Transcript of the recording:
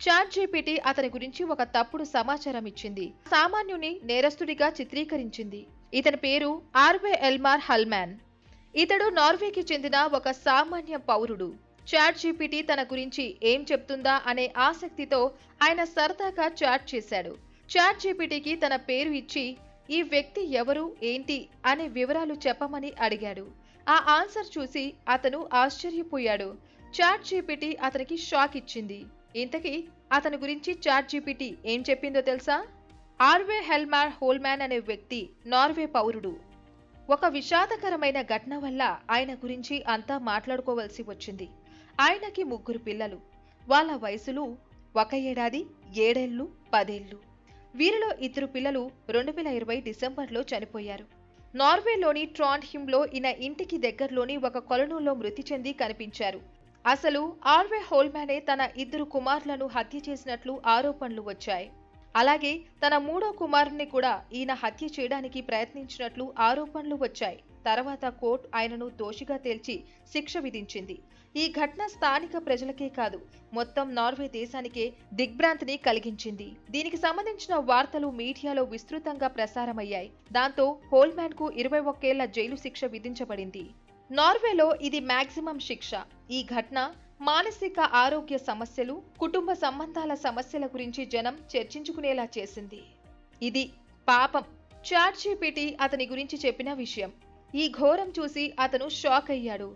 Chat GPT అతని గురించి ఒక తప్పుడు సమాచారం ఇచ్చింది. సామాన్యుని నేరస్తుడిగా చిత్రీకరించింది. ఇతని పేరు ఆర్వే ఎల్మార్ హల్మాన్. ఇతడు నార్వేకి చెందిన ఒక సామాన్య పౌరుడు. చాట్ జీపీటీ తన గురించి ఏం చెప్తుందా అనే ఆసక్తితో ఆయన సరదాగా చాట్ చేశాడు. చాట్ జీపీటీకి తన పేరు ఇచ్చి ఈ వ్యక్తి ఎవరు ఏంటి అనే వివరాలు చెప్పమని అడిగాడు. ఆ ఆన్సర్ చూసి అతను ఆశ్చర్యపోయాడు. చాట్ జీపీటీ అతనికి షాక్ ఇచ్చింది. ఇంతకీ అతని గురించి చాట్ జీపీటీ ఏం చెప్పిందో తెలుసా? ఆర్వే హెల్మార్ హోల్మాన్ అనే వ్యక్తి నార్వే పౌరుడు. ఒక విషాదకరమైన ఘటన వల్ల ఆయన గురించి అంతా మాట్లాడుకోవలసి వచ్చింది. ఆయనకి 3 పిల్లలు. వాళ్ళ వయసులు 1 ఏడాది, 7 ఏళ్లు, 10 ఏళ్లు. వీరిలో 2 పిల్లలు 2020 డిసెంబర్లో చనిపోయారు. నార్వేలోని ట్రాండ్హిమ్లో ఈయన ఇంటికి దగ్గరలోని ఒక కొలనులో మృతి చెంది కనిపించారు. అసలు ఆర్వే హోల్మానే తన 2 కుమారులను హత్య చేసినట్లు ఆరోపణలు వచ్చాయి. అలాగే తన 3వ కుమారుణ్ణి కూడా ఈయన హత్య చేయడానికి ప్రయత్నించినట్లు ఆరోపణలు వచ్చాయి. తర్వాత కోర్టు ఆయనను దోషిగా తేల్చి శిక్ష విధించింది. ఈ ఘటన స్థానిక ప్రజలకే కాదు, మొత్తం నార్వే దేశానికే దిగ్భ్రాంతిని కలిగించింది. దీనికి సంబంధించిన వార్తలు మీడియాలో విస్తృతంగా ప్రసారమయ్యాయి. దాంతో హోల్మాన్ కు 21 ఏళ్ల జైలు శిక్ష విధించబడింది. నార్వేలో ఇది మాక్సిమం శిక్ష. ఈ ఘటన మానసిక ఆరోగ్య సమస్యలు, కుటుంబ సంబంధాల సమస్యల గురించి జనం చర్చించుకునేలా చేసింది. ఇది పాపం చాట్ జీపీటీ అతని గురించి చెప్పిన విషయం. ఈ ఘోరం చూసి అతను షాక్ అయ్యాడు.